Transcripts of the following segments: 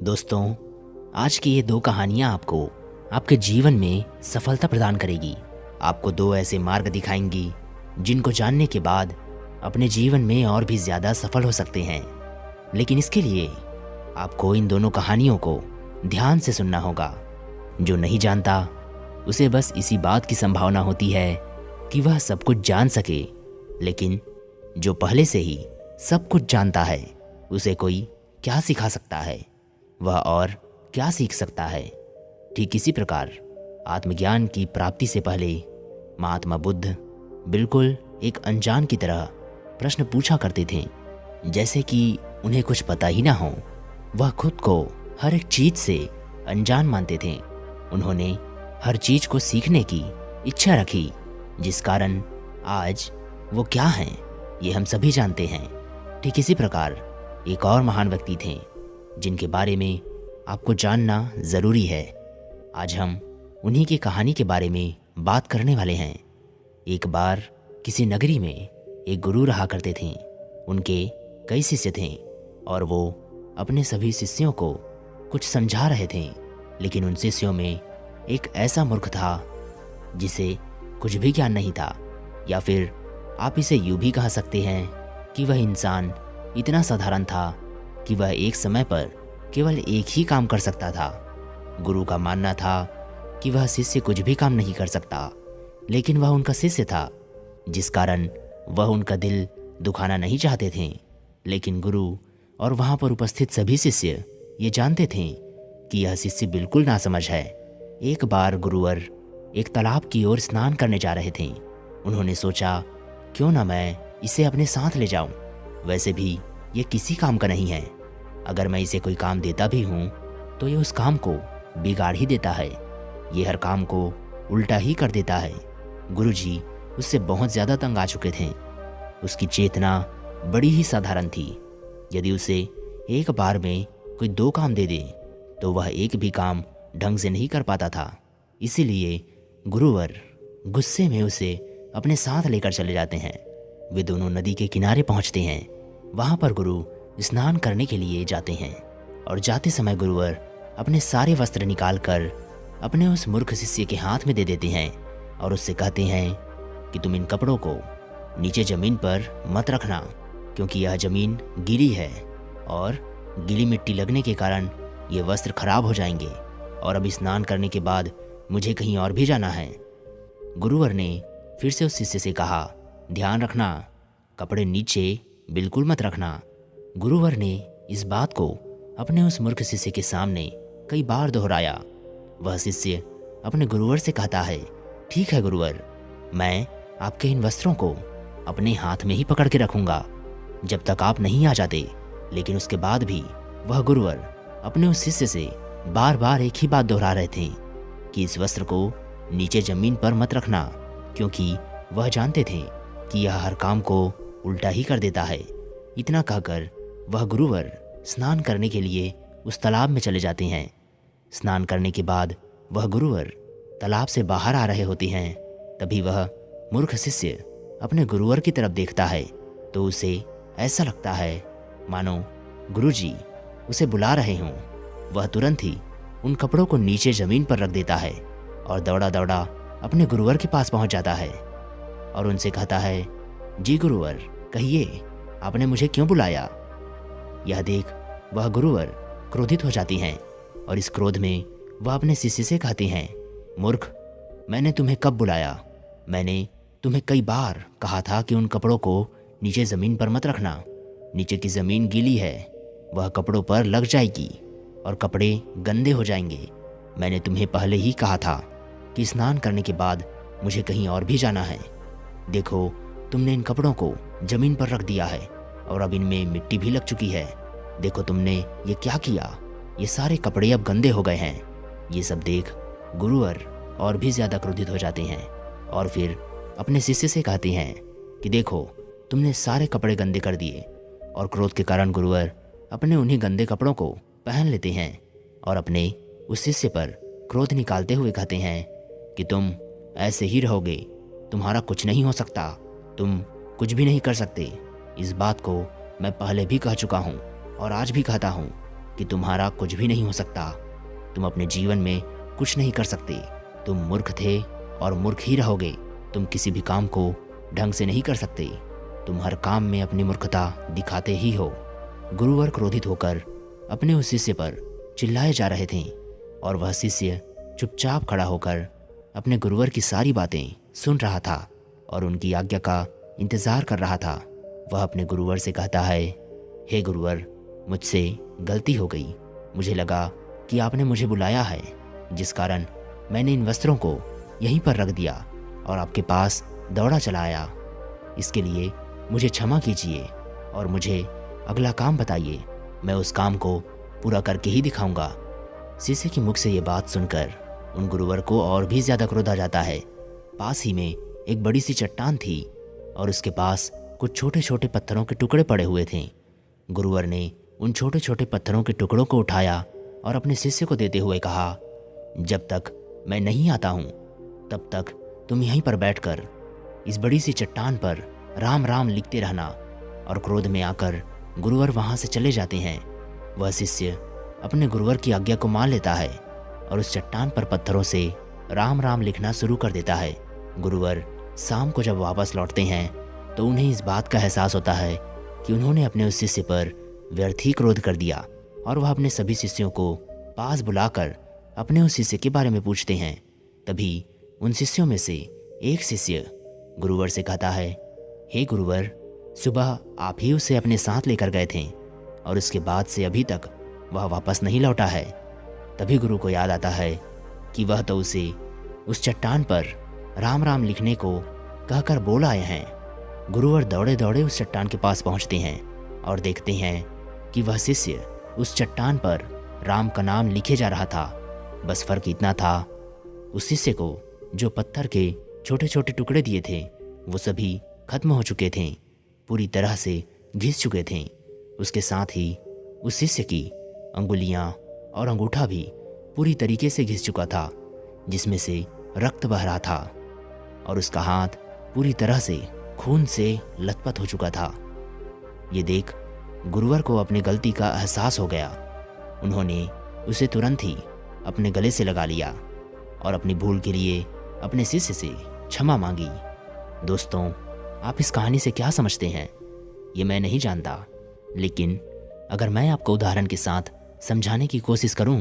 दोस्तों, आज की ये दो कहानियाँ आपको आपके जीवन में सफलता प्रदान करेगी। आपको दो ऐसे मार्ग दिखाएंगी जिनको जानने के बाद अपने जीवन में और भी ज़्यादा सफल हो सकते हैं। लेकिन इसके लिए आपको इन दोनों कहानियों को ध्यान से सुनना होगा। जो नहीं जानता उसे बस इसी बात की संभावना होती है कि वह सब कुछ जान सके, लेकिन जो पहले से ही सब कुछ जानता है उसे कोई क्या सिखा सकता है, वह और क्या सीख सकता है। ठीक इसी प्रकार आत्मज्ञान की प्राप्ति से पहले महात्मा बुद्ध बिल्कुल एक अनजान की तरह प्रश्न पूछा करते थे, जैसे कि उन्हें कुछ पता ही ना हो। वह खुद को हर एक चीज से अनजान मानते थे। उन्होंने हर चीज को सीखने की इच्छा रखी, जिस कारण आज वो क्या हैं ये हम सभी जानते हैं। ठीक इसी प्रकार एक और महान व्यक्ति थे जिनके बारे में आपको जानना ज़रूरी है। आज हम उन्हीं की कहानी के बारे में बात करने वाले हैं। एक बार किसी नगरी में एक गुरु रहा करते थे। उनके कई शिष्य थे और वो अपने सभी शिष्यों को कुछ समझा रहे थे, लेकिन उन शिष्यों में एक ऐसा मूर्ख था जिसे कुछ भी ज्ञान नहीं था, या फिर आप इसे यूं भी कह सकते हैं कि वह इंसान इतना साधारण था कि वह एक समय पर केवल एक ही काम कर सकता था। गुरु का मानना था कि वह शिष्य कुछ भी काम नहीं कर सकता, लेकिन वह उनका शिष्य था, जिस कारण वह उनका दिल दुखाना नहीं चाहते थे। लेकिन गुरु और वहाँ पर उपस्थित सभी शिष्य ये जानते थे कि यह शिष्य बिल्कुल नासमझ है। एक बार गुरुवर एक तालाब की ओर स्नान करने जा रहे थे। उन्होंने सोचा, क्यों ना मैं इसे अपने साथ ले जाऊं। वैसे भी ये किसी काम का नहीं है। अगर मैं इसे कोई काम देता भी हूँ तो ये उस काम को बिगाड़ ही देता है। ये हर काम को उल्टा ही कर देता है। गुरुजी उससे बहुत ज़्यादा तंग आ चुके थे। उसकी चेतना बड़ी ही साधारण थी। यदि उसे एक बार में कोई दो काम दे दे तो वह एक भी काम ढंग से नहीं कर पाता था। इसीलिए गुरुवर गुस्से में उसे अपने साथ लेकर चले जाते हैं। वे दोनों नदी के किनारे पहुंचते हैं। वहाँ पर गुरु स्नान करने के लिए जाते हैं और जाते समय गुरुवर अपने सारे वस्त्र निकाल कर अपने उस मूर्ख शिष्य के हाथ में दे देते हैं और उससे कहते हैं कि तुम इन कपड़ों को नीचे ज़मीन पर मत रखना, क्योंकि यह ज़मीन गीली है और गीली मिट्टी लगने के कारण ये वस्त्र खराब हो जाएंगे, और अब स्नान करने के बाद मुझे कहीं और भी जाना है। गुरुवर ने फिर से उस शिष्य से कहा, ध्यान रखना, कपड़े नीचे बिल्कुल मत रखना। गुरुवर ने इस बात को अपने उस मूर्ख शिष्य के सामने कई बार दोहराया। वह शिष्य अपने गुरुवर से कहता है, ठीक है गुरुवर, मैं आपके इन वस्त्रों को अपने हाथ में ही पकड़ के रखूंगा जब तक आप नहीं आ जाते। लेकिन उसके बाद भी वह गुरुवर अपने उस शिष्य से बार बार एक ही बात दोहरा रहे थे कि इस वस्त्र को नीचे ज़मीन पर मत रखना, क्योंकि वह जानते थे कि यह हर काम को उल्टा ही कर देता है। इतना कहकर वह गुरुवर स्नान करने के लिए उस तालाब में चले जाते हैं। स्नान करने के बाद वह गुरुवर तालाब से बाहर आ रहे होते हैं। तभी वह मूर्ख शिष्य अपने गुरुवर की तरफ देखता है तो उसे ऐसा लगता है मानो गुरुजी उसे बुला रहे हों। वह तुरंत ही उन कपड़ों को नीचे ज़मीन पर रख देता है और दौड़ा दौड़ा अपने गुरुवर के पास पहुंच जाता है और उनसे कहता है, जी गुरुवर, कहिए आपने मुझे क्यों बुलाया। यह देख वह गुरुवर क्रोधित हो जाती हैं और इस क्रोध में वह अपने शिष्य से कहते हैं, मूर्ख, मैंने तुम्हें कब बुलाया। मैंने तुम्हें कई बार कहा था कि उन कपड़ों को नीचे ज़मीन पर मत रखना। नीचे की ज़मीन गीली है, वह कपड़ों पर लग जाएगी और कपड़े गंदे हो जाएंगे। मैंने तुम्हें पहले ही कहा था कि स्नान करने के बाद मुझे कहीं और भी जाना है। देखो, तुमने इन कपड़ों को ज़मीन पर रख दिया है और अब इनमें मिट्टी भी लग चुकी है। देखो तुमने ये क्या किया, ये सारे कपड़े अब गंदे हो गए हैं। ये सब देख गुरुवर और भी ज़्यादा क्रोधित हो जाते हैं और फिर अपने शिष्य से कहते हैं कि देखो, तुमने सारे कपड़े गंदे कर दिए। और क्रोध के कारण गुरुवर अपने उन्हीं गंदे कपड़ों को पहन लेते हैं और अपने उस शिष्य पर क्रोध निकालते हुए कहते हैं कि तुम ऐसे ही रहोगे, तुम्हारा कुछ नहीं हो सकता, तुम कुछ भी नहीं कर सकते। इस बात को मैं पहले भी कह चुका हूँ और आज भी कहता हूँ कि तुम्हारा कुछ भी नहीं हो सकता, तुम अपने जीवन में कुछ नहीं कर सकते, तुम मूर्ख थे और मूर्ख ही रहोगे, तुम किसी भी काम को ढंग से नहीं कर सकते, तुम हर काम में अपनी मूर्खता दिखाते ही हो। गुरुवर क्रोधित होकर अपने उस शिष्य पर चिल्लाए जा रहे थे और वह शिष्य चुपचाप खड़ा होकर अपने गुरुवर की सारी बातें सुन रहा था और उनकी आज्ञा का इंतज़ार कर रहा था। वह अपने गुरुवर से कहता है, हे गुरुवर, मुझसे गलती हो गई, मुझे लगा कि आपने मुझे बुलाया है, जिस कारण मैंने इन वस्त्रों को यहीं पर रख दिया और आपके पास दौड़ा चला आया। इसके लिए मुझे क्षमा कीजिए और मुझे अगला काम बताइए, मैं उस काम को पूरा करके ही दिखाऊंगा। शिष्य के मुख से ये बात सुनकर उन गुरुवर को और भी ज़्यादा क्रोध आ जाता है। पास ही में एक बड़ी सी चट्टान थी और उसके पास कुछ छोटे छोटे पत्थरों के टुकड़े पड़े हुए थे। गुरुवर ने उन छोटे छोटे पत्थरों के टुकड़ों को उठाया और अपने शिष्य को देते हुए कहा, जब तक मैं नहीं आता हूँ तब तक तुम यहीं पर बैठकर इस बड़ी सी चट्टान पर राम राम लिखते रहना। और क्रोध में आकर गुरुवर वहाँ से चले जाते हैं। वह शिष्य अपने गुरुवर की आज्ञा को मान लेता है और उस चट्टान पर पत्थरों से राम राम लिखना शुरू कर देता है। गुरुवर शाम को जब वापस लौटते हैं तो उन्हें इस बात का एहसास होता है कि उन्होंने अपने उस शिष्य पर व्यर्थ ही क्रोध कर दिया और वह अपने सभी शिष्यों को पास बुलाकर अपने उस शिष्य के बारे में पूछते हैं। तभी उन शिष्यों में से एक शिष्य गुरुवर से कहता है, हे गुरुवर, सुबह आप ही उसे अपने साथ लेकर गए थे और उसके बाद से अभी तक वह वापस नहीं लौटा है। तभी गुरु को याद आता है कि वह तो उसे उस चट्टान पर राम राम लिखने को कहकर बोल आए हैं। गुरुवर दौड़े दौड़े उस चट्टान के पास पहुंचते हैं और देखते हैं कि वह शिष्य उस चट्टान पर राम का नाम लिखे जा रहा था। बस फर्क इतना था, उस शिष्य को जो पत्थर के छोटे छोटे टुकड़े दिए थे वो सभी खत्म हो चुके थे, पूरी तरह से घिस चुके थे। उसके साथ ही उस शिष्य की अंगुलियां और अंगूठा भी पूरी तरीके से घिस चुका था, जिसमें से रक्त बह रहा था और उसका हाथ पूरी तरह से खून से लथपथ हो चुका था। ये देख गुरुवर को अपनी गलती का एहसास हो गया। उन्होंने उसे तुरंत ही अपने गले से लगा लिया और अपनी भूल के लिए अपने शिष्य से क्षमा मांगी। दोस्तों, आप इस कहानी से क्या समझते हैं ये मैं नहीं जानता, लेकिन अगर मैं आपको उदाहरण के साथ समझाने की कोशिश करूं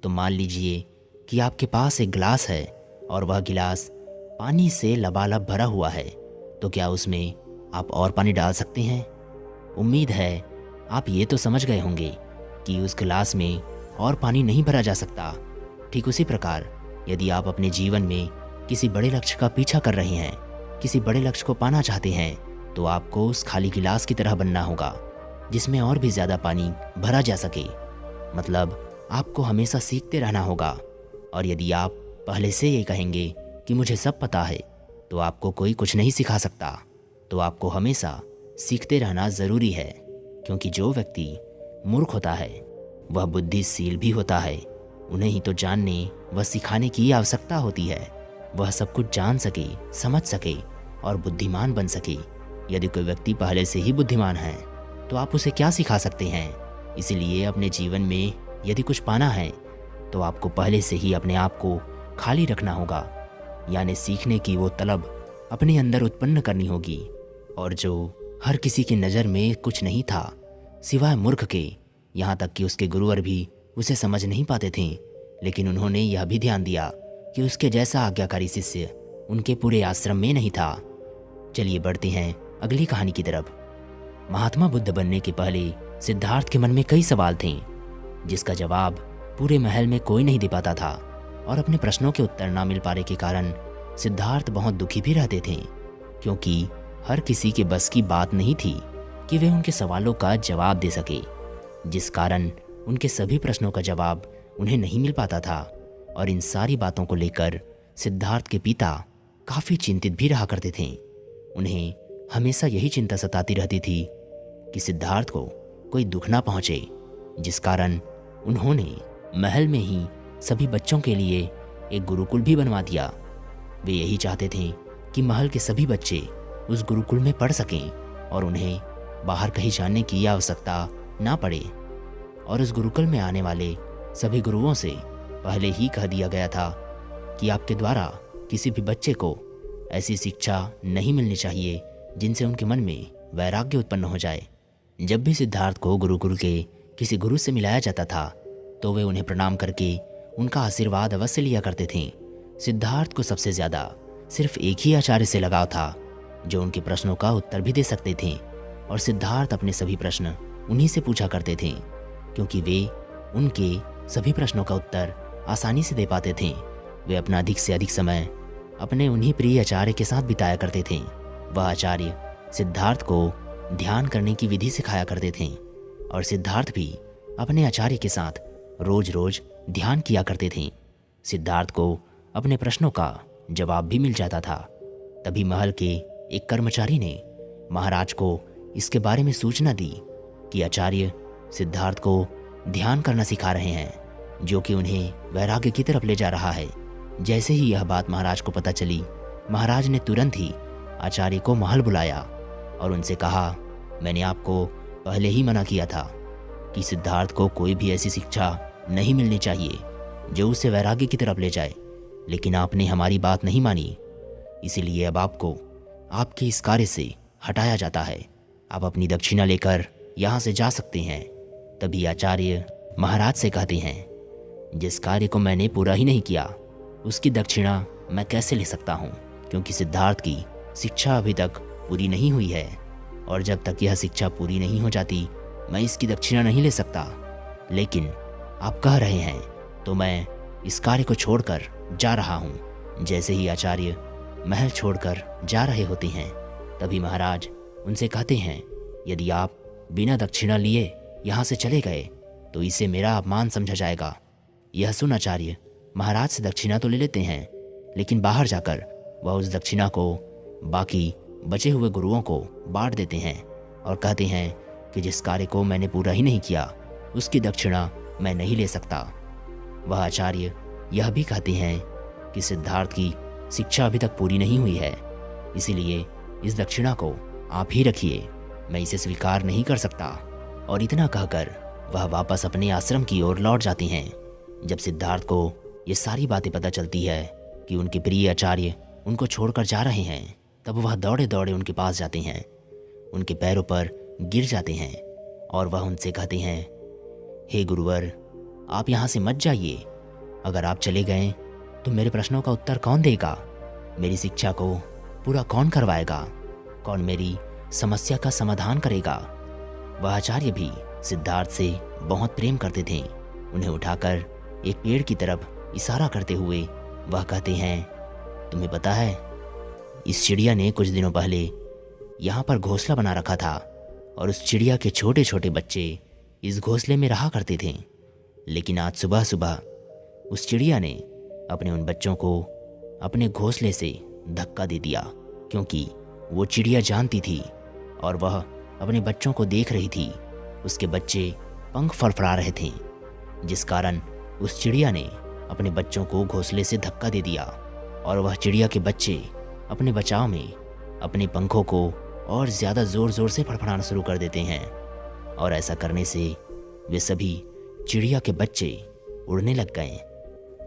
तो मान लीजिए कि आपके पास एक गिलास है और वह गिलास पानी से लबालब भरा हुआ है, तो क्या उसमें आप और पानी डाल सकते हैं? उम्मीद है आप ये तो समझ गए होंगे कि उस गिलास में और पानी नहीं भरा जा सकता। ठीक उसी प्रकार यदि आप अपने जीवन में किसी बड़े लक्ष्य का पीछा कर रहे हैं, किसी बड़े लक्ष्य को पाना चाहते हैं, तो आपको उस खाली गिलास की तरह बनना होगा जिसमें और भी ज़्यादा पानी भरा जा सके। मतलब आपको हमेशा सीखते रहना होगा। और यदि आप पहले से ये कहेंगे कि मुझे सब पता है, तो आपको कोई कुछ नहीं सिखा सकता। तो आपको हमेशा सीखते रहना ज़रूरी है, क्योंकि जो व्यक्ति मूर्ख होता है वह बुद्धिशील भी होता है। उन्हें ही तो जानने व सिखाने की आवश्यकता होती है। वह सब कुछ जान सके, समझ सके और बुद्धिमान बन सके। यदि कोई व्यक्ति पहले से ही बुद्धिमान है तो आप उसे क्या सिखा सकते हैं? इसीलिए अपने जीवन में यदि कुछ पाना है तो आपको पहले से ही अपने आप को खाली रखना होगा, यानी सीखने की वो तलब अपने अंदर उत्पन्न करनी होगी। और जो हर किसी की नज़र में कुछ नहीं था सिवाय मूर्ख के, यहाँ तक कि उसके गुरुवर भी उसे समझ नहीं पाते थे, लेकिन उन्होंने यह भी ध्यान दिया कि उसके जैसा आज्ञाकारी शिष्य उनके पूरे आश्रम में नहीं था। चलिए बढ़ते हैं अगली कहानी की तरफ। महात्मा बुद्ध बनने के पहले सिद्धार्थ के मन में कई सवाल थे, जिसका जवाब पूरे महल में कोई नहीं दे पाता था। और अपने प्रश्नों के उत्तर ना मिल पाने के कारण सिद्धार्थ बहुत दुखी भी रहते थे, क्योंकि हर किसी के बस की बात नहीं थी कि वे उनके सवालों का जवाब दे सके, जिस कारण उनके सभी प्रश्नों का जवाब उन्हें नहीं मिल पाता था। और इन सारी बातों को लेकर सिद्धार्थ के पिता काफ़ी चिंतित भी रहा करते थे। उन्हें हमेशा यही चिंता सताती रहती थी कि सिद्धार्थ को कोई दुख ना पहुँचे, जिस कारण उन्होंने महल में ही सभी बच्चों के लिए एक गुरुकुल भी बनवा दिया। वे यही चाहते थे कि महल के सभी बच्चे उस गुरुकुल में पढ़ सकें और उन्हें बाहर कहीं जाने की आवश्यकता ना पड़े। और उस गुरुकुल में आने वाले सभी गुरुओं से पहले ही कह दिया गया था कि आपके द्वारा किसी भी बच्चे को ऐसी शिक्षा नहीं मिलनी चाहिए जिनसे उनके मन में वैराग्य उत्पन्न हो जाए। जब भी सिद्धार्थ को गुरुकुल के किसी गुरु से मिलाया जाता था तो वे उन्हें प्रणाम करके उनका आशीर्वाद अवश्य लिया करते थे। सिद्धार्थ को सबसे ज़्यादा सिर्फ एक ही आचार्य से लगाव था जो उनके प्रश्नों का उत्तर भी दे सकते थे, और सिद्धार्थ अपने सभी प्रश्न उन्हीं से पूछा करते थे क्योंकि वे उनके सभी प्रश्नों का उत्तर आसानी से दे पाते थे। वे अपना अधिक से अधिक समय अपने उन्हीं प्रिय आचार्य के साथ बिताया करते थे। वह आचार्य सिद्धार्थ को ध्यान करने की विधि सिखाया करते थे और सिद्धार्थ भी अपने आचार्य के साथ रोज रोज ध्यान किया करते थे। सिद्धार्थ को अपने प्रश्नों का जवाब भी मिल जाता था। तभी महल के एक कर्मचारी ने महाराज को इसके बारे में सूचना दी कि आचार्य सिद्धार्थ को ध्यान करना सिखा रहे हैं, जो कि उन्हें वैराग्य की तरफ ले जा रहा है। जैसे ही यह बात महाराज को पता चली, महाराज ने तुरंत ही आचार्य को महल बुलाया और उनसे कहा, मैंने आपको पहले ही मना किया था कि सिद्धार्थ को कोई भी ऐसी शिक्षा नहीं मिलनी चाहिए जो उसे वैराग्य की तरफ ले जाए, लेकिन आपने हमारी बात नहीं मानी, इसीलिए अब आपको आपके इस कार्य से हटाया जाता है। आप अपनी दक्षिणा लेकर यहाँ से जा सकते हैं। तभी आचार्य महाराज से कहते हैं, जिस कार्य को मैंने पूरा ही नहीं किया उसकी दक्षिणा मैं कैसे ले सकता हूँ, क्योंकि सिद्धार्थ की शिक्षा अभी तक पूरी नहीं हुई है और जब तक यह शिक्षा पूरी नहीं हो जाती मैं इसकी दक्षिणा नहीं ले सकता। लेकिन आप कह रहे हैं तो मैं इस कार्य को छोड़कर जा रहा हूँ। जैसे ही आचार्य महल छोड़कर जा रहे होते हैं तभी महाराज उनसे कहते हैं, यदि आप बिना दक्षिणा लिए यहाँ से चले गए तो इसे मेरा अपमान समझा जाएगा। यह सुन आचार्य महाराज से दक्षिणा तो ले लेते हैं, लेकिन बाहर जाकर वह उस दक्षिणा को बाकी बचे हुए गुरुओं को बांट देते हैं और कहते हैं कि जिस कार्य को मैंने पूरा ही नहीं किया उसकी दक्षिणा मैं नहीं ले सकता। वह आचार्य यह भी कहते हैं कि सिद्धार्थ की शिक्षा अभी तक पूरी नहीं हुई है, इसीलिए इस दक्षिणा को आप ही रखिए, मैं इसे स्वीकार नहीं कर सकता। और इतना कहकर वह वापस अपने आश्रम की ओर लौट जाते हैं। जब सिद्धार्थ को ये सारी बातें पता चलती है कि उनके प्रिय आचार्य उनको छोड़कर जा रहे हैं, तब वह दौड़े दौड़े उनके पास जाते हैं, उनके पैरों पर गिर जाते हैं और वह उनसे कहते हैं, हे गुरुवर, आप यहाँ से मत जाइए। अगर आप चले गए तो मेरे प्रश्नों का उत्तर कौन देगा? मेरी शिक्षा को पूरा कौन करवाएगा? कौन मेरी समस्या का समाधान करेगा? वह आचार्य भी सिद्धार्थ से बहुत प्रेम करते थे। उन्हें उठाकर एक पेड़ की तरफ इशारा करते हुए वह कहते हैं, तुम्हें पता है, इस चिड़िया ने कुछ दिनों पहले यहाँ पर घोंसला बना रखा था और उस चिड़िया के छोटे छोटे बच्चे इस घोंसले में रहा करते थे। लेकिन आज सुबह सुबह उस चिड़िया ने अपने उन बच्चों को अपने घोंसले से धक्का दे दिया, क्योंकि वो चिड़िया जानती थी और वह अपने बच्चों को देख रही थी। उसके बच्चे पंख फड़फड़ा रहे थे, जिस कारण उस चिड़िया ने अपने बच्चों को घोंसले से धक्का दे दिया और वह चिड़िया के बच्चे अपने बचाव में अपने पंखों को और ज़्यादा ज़ोर ज़ोर से फड़फड़ाना शुरू कर देते हैं और ऐसा करने से वे सभी चिड़िया के बच्चे उड़ने लग गए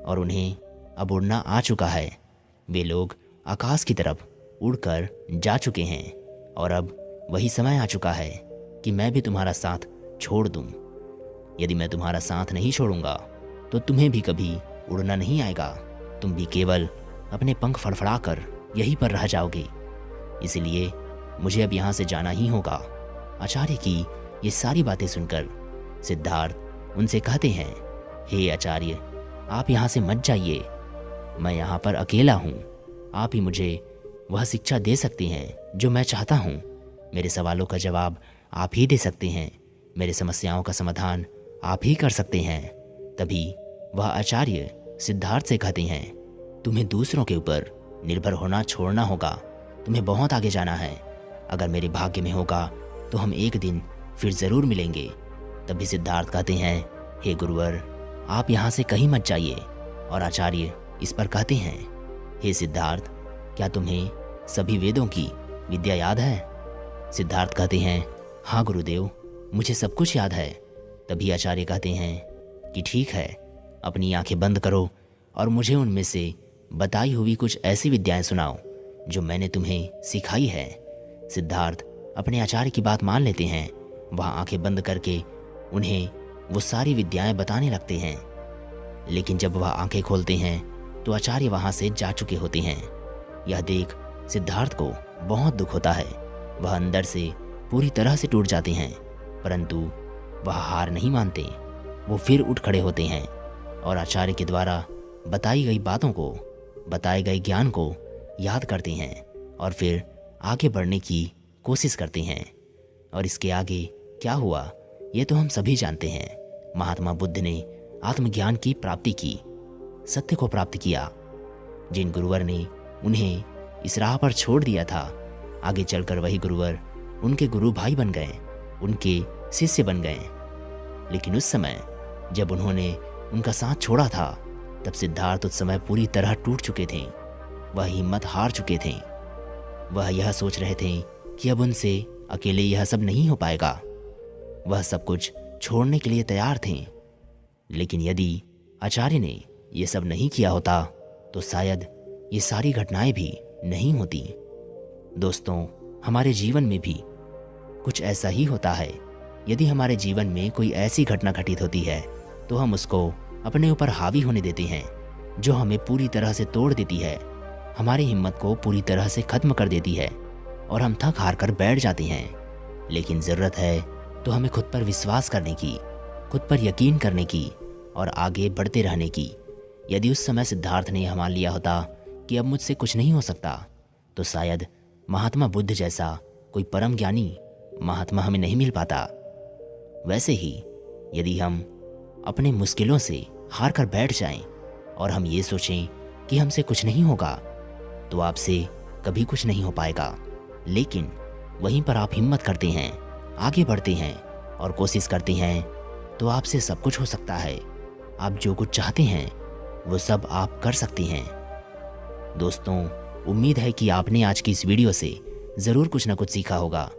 और उन्हें अब उड़ना आ चुका है। वे लोग आकाश की तरफ उड़कर जा चुके हैं और अब वही समय आ चुका है कि मैं भी तुम्हारा साथ छोड़ दूं। यदि मैं तुम्हारा साथ नहीं छोड़ूंगा तो तुम्हें भी कभी उड़ना नहीं आएगा, तुम भी केवल अपने पंख फड़फड़ाकर यहीं पर रह जाओगे। इसलिए मुझे अब यहाँ से जाना ही होगा। आचार्य की ये सारी बातें सुनकर सिद्धार्थ उनसे कहते हैं, हे आचार्य, आप यहाँ से मत जाइए, मैं यहाँ पर अकेला हूँ। आप ही मुझे वह शिक्षा दे सकते हैं जो मैं चाहता हूँ। मेरे सवालों का जवाब आप ही दे सकते हैं, मेरे समस्याओं का समाधान आप ही कर सकते हैं। तभी वह आचार्य सिद्धार्थ से कहते हैं, तुम्हें दूसरों के ऊपर निर्भर होना छोड़ना होगा, तुम्हें बहुत आगे जाना है। अगर मेरे भाग्य में होगा तो हम एक दिन फिर ज़रूर मिलेंगे। तभी सिद्धार्थ कहते हैं, हे गुरुवर, आप यहाँ से कहीं मत जाइए। और आचार्य इस पर कहते हैं, हे सिद्धार्थ, क्या तुम्हें सभी वेदों की विद्या याद है? सिद्धार्थ कहते हैं, हाँ गुरुदेव, मुझे सब कुछ याद है। तभी आचार्य कहते हैं कि ठीक है, अपनी आंखें बंद करो और मुझे उनमें से बताई हुई कुछ ऐसी विद्याएं सुनाओ जो मैंने तुम्हें सिखाई है। सिद्धार्थ अपने आचार्य की बात मान लेते हैं। वह आंखें बंद करके उन्हें वो सारी विद्याएं बताने लगते हैं। लेकिन जब वह आंखें खोलते हैं तो आचार्य वहां से जा चुके होते हैं। यह देख सिद्धार्थ को बहुत दुख होता है। वह अंदर से पूरी तरह से टूट जाते हैं, परंतु वह हार नहीं मानते। वो फिर उठ खड़े होते हैं और आचार्य के द्वारा बताई गई बातों को, बताए गए ज्ञान को याद करते हैं और फिर आगे बढ़ने की कोशिश करते हैं। और इसके आगे क्या हुआ ये तो हम सभी जानते हैं। महात्मा बुद्ध ने आत्मज्ञान की प्राप्ति की, सत्य को प्राप्त किया। जिन गुरुवर ने उन्हें इस राह पर छोड़ दिया था, आगे चलकर वही गुरुवर उनके गुरु भाई बन गए, उनके शिष्य बन गए। लेकिन उस समय जब उन्होंने उनका साथ छोड़ा था, तब सिद्धार्थ उस समय पूरी तरह टूट चुके थे। वह हिम्मत हार चुके थे। वह यह सोच रहे थे कि अब उनसे अकेले यह सब नहीं हो पाएगा। वह सब कुछ छोड़ने के लिए तैयार थे। लेकिन यदि आचार्य ने यह सब नहीं किया होता तो शायद ये सारी घटनाएं भी नहीं होती। दोस्तों, हमारे जीवन में भी कुछ ऐसा ही होता है। यदि हमारे जीवन में कोई ऐसी घटना घटित होती है तो हम उसको अपने ऊपर हावी होने देते हैं, जो हमें पूरी तरह से तोड़ देती है, हमारी हिम्मत को पूरी तरह से खत्म कर देती है और हम थक हार कर बैठ जाते हैं। लेकिन ज़रूरत है तो हमें खुद पर विश्वास करने की, खुद पर यकीन करने की और आगे बढ़ते रहने की। यदि उस समय सिद्धार्थ ने यह मान लिया होता कि अब मुझसे कुछ नहीं हो सकता, तो शायद महात्मा बुद्ध जैसा कोई परम ज्ञानी महात्मा हमें नहीं मिल पाता। वैसे ही यदि हम अपने मुश्किलों से हार कर बैठ जाएं और हम ये सोचें कि हमसे कुछ नहीं होगा, तो आपसे कभी कुछ नहीं हो पाएगा। लेकिन वहीं पर आप हिम्मत करते हैं, आगे बढ़ते हैं और कोशिश करते हैं, तो आपसे सब कुछ हो सकता है। आप जो कुछ चाहते हैं वो सब आप कर सकते हैं। दोस्तों, उम्मीद है कि आपने आज की इस वीडियो से ज़रूर कुछ ना कुछ सीखा होगा।